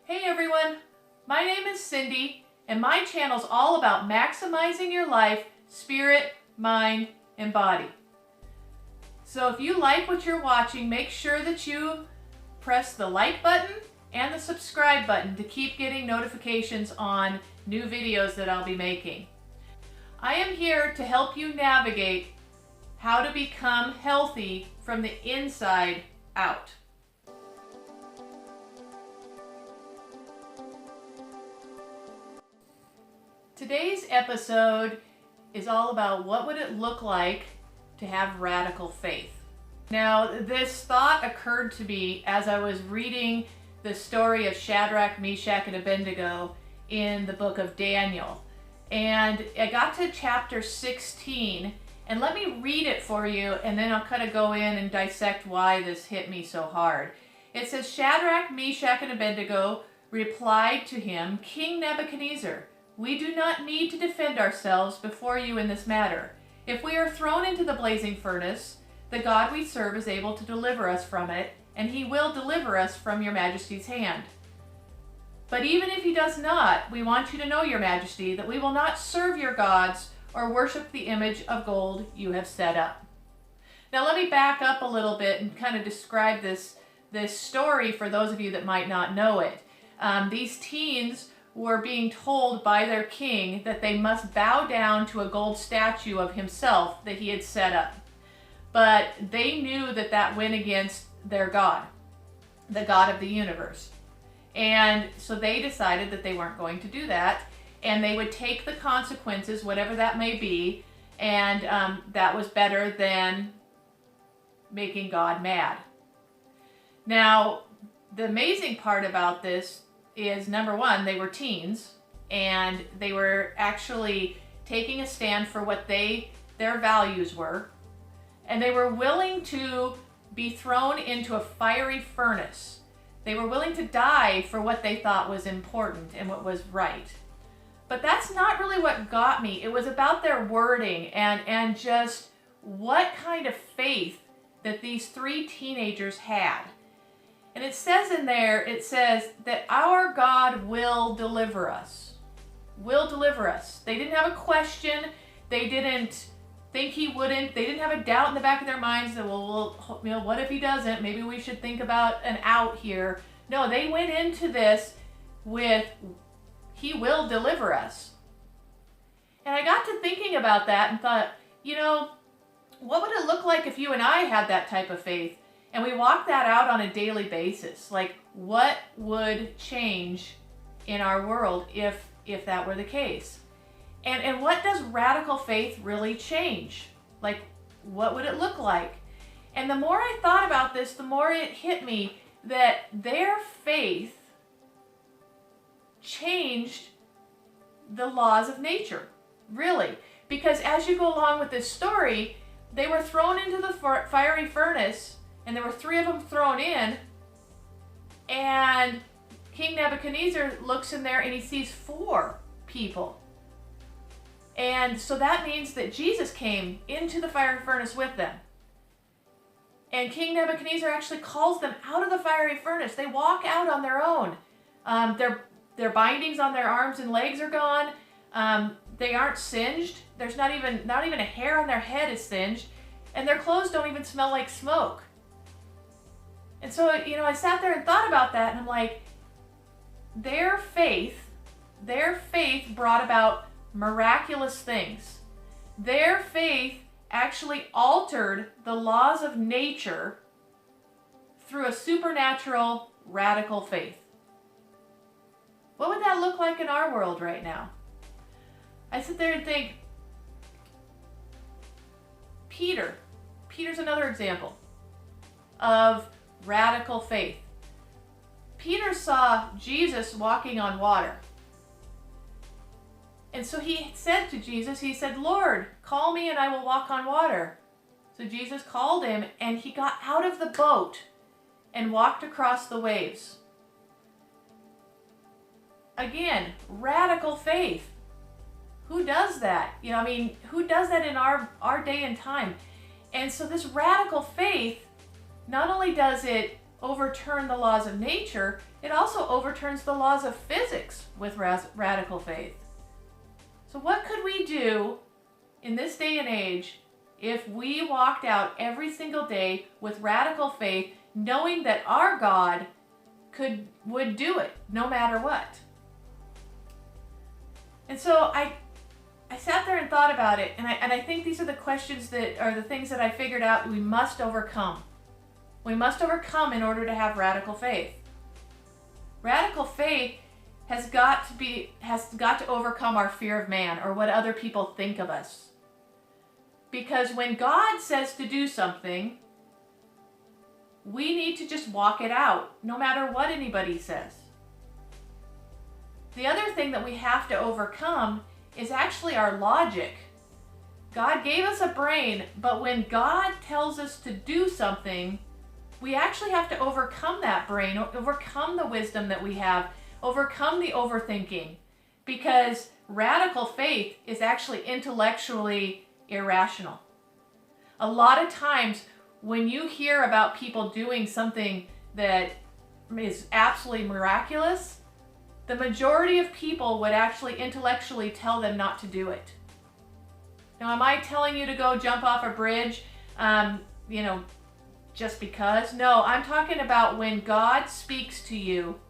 Hey everyone, my name is Cindy and my channel is all about maximizing your life, spirit, mind, and body. So if you like what you're watching, make sure that you press the like button and the subscribe button to keep getting notifications on new videos that I'll be making. I am here to help you navigate how to become healthy from the inside out. Today's episode is all about what would it look like to have radical faith. Now, this thought occurred to me as I was reading the story of Shadrach, Meshach, and Abednego in the book of Daniel. And I got to chapter 16, and let me read it for you, and then I'll kind of go in and dissect why this hit me so hard. It says, Shadrach, Meshach, and Abednego replied to him, King Nebuchadnezzar, we do not need to defend ourselves before you in this matter. If we are thrown into the blazing furnace, the God we serve is able to deliver us from it, and he will deliver us from your majesty's hand. But even if he does not, we want you to know, your majesty, that we will not serve your gods or worship the image of gold you have set up. Now let me back up a little bit and kind of describe this story for those of you that might not know it. These teens were being told by their king that they must bow down to a gold statue of himself that he had set up. But they knew that that went against their God, the God of the universe. And so they decided that they weren't going to do that, and they would take the consequences, whatever that may be, and that was better than making God mad. Now, the amazing part about this is, number one, they were teens, and they were actually taking a stand for what their values were, and they were willing to be thrown into a fiery furnace. They were willing to die for what they thought was important and what was right. But that's not really what got me. It was about their wording and just what kind of faith that these three teenagers had. And it says in there, it says that our God will deliver us. Will deliver us. They didn't have a question. They didn't think he wouldn't. They didn't have a doubt in the back of their minds that, well, what if he doesn't? Maybe we should think about an out here. No, they went into this with, he will deliver us. And I got to thinking about that and thought, what would it look like if you and I had that type of faith? And we walk that out on a daily basis. Like, what would change in our world if that were the case? And what does radical faith really change? Like, what would it look like? And the more I thought about this, the more it hit me that their faith changed the laws of nature, really. Because as you go along with this story, they were thrown into the fiery furnace, and there were three of them thrown in, and King Nebuchadnezzar looks in there and he sees 4 people. And so that means that Jesus came into the fiery furnace with them. And King Nebuchadnezzar actually calls them out of the fiery furnace. They walk out on their own. Their bindings on their arms and legs are gone. They aren't singed. There's not even a hair on their head is singed. And their clothes don't even smell like smoke. And so, I sat there and thought about that, and I'm like, their faith brought about miraculous things. Their faith actually altered the laws of nature through a supernatural, radical faith. What would that look like in our world right now? I sit there and think, Peter's another example of radical faith. Peter saw Jesus walking on water. And so he said to Jesus, he said, Lord, call me and I will walk on water. So Jesus called him and he got out of the boat and walked across the waves. Again, radical faith. Who does that? Who does that in our day and time? And so this radical faith, not only does it overturn the laws of nature, it also overturns the laws of physics with radical faith. So what could we do in this day and age if we walked out every single day with radical faith, knowing that our God would do it no matter what? And so I sat there and thought about it, and I think these are the questions that are the things that I figured out we must overcome. We must overcome in order to have radical faith. Radical faith has got to overcome our fear of man, or what other people think of us. Because when God says to do something, we need to just walk it out, no matter what anybody says. The other thing that we have to overcome is actually our logic. God gave us a brain, but when God tells us to do something, we actually have to overcome that brain, overcome the wisdom that we have, overcome the overthinking, because radical faith is actually intellectually irrational. A lot of times when you hear about people doing something that is absolutely miraculous, the majority of people would actually intellectually tell them not to do it. Now, am I telling you to go jump off a bridge, just because? No, I'm talking about when God speaks to you,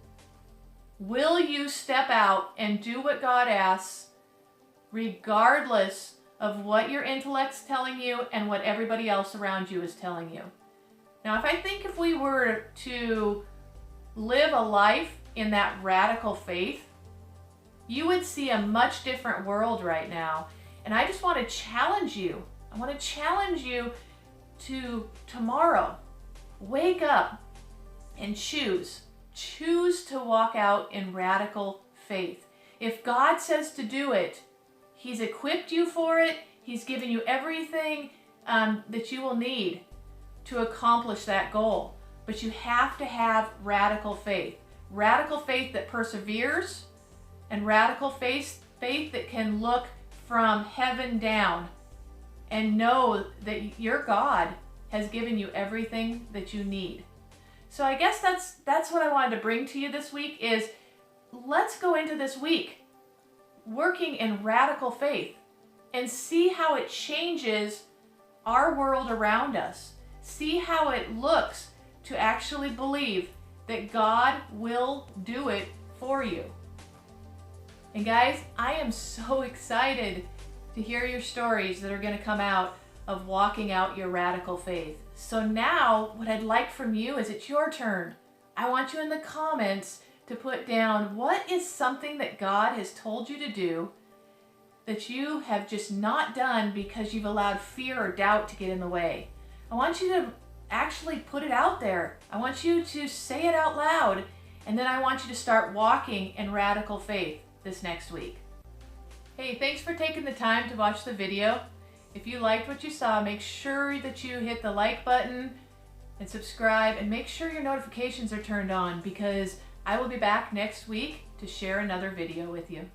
will you step out and do what God asks, regardless of what your intellect's telling you and what everybody else around you is telling you? Now, if we were to live a life in that radical faith, you would see a much different world right now. And I just want to challenge you. I want to challenge you to tomorrow, wake up and choose to walk out in radical faith. If God says to do it, He's equipped you for it. He's given you everything that you will need to accomplish that goal. But you have to have radical faith. Radical faith that perseveres, and radical faith that can look from heaven down and know that your God has given you everything that you need. So I guess that's what I wanted to bring to you this week is, let's go into this week working in radical faith and see how it changes our world around us. See how it looks to actually believe that God will do it for you. And guys, I am so excited to hear your stories that are going to come out of walking out your radical faith. So now what I'd like from you is, it's your turn. I want you in the comments to put down, what is something that God has told you to do that you have just not done because you've allowed fear or doubt to get in the way? I want you to actually put it out there. I want you to say it out loud, and then I want you to start walking in radical faith this next week. Hey, thanks for taking the time to watch the video. If you liked what you saw, make sure that you hit the like button and subscribe, and make sure your notifications are turned on, because I will be back next week to share another video with you.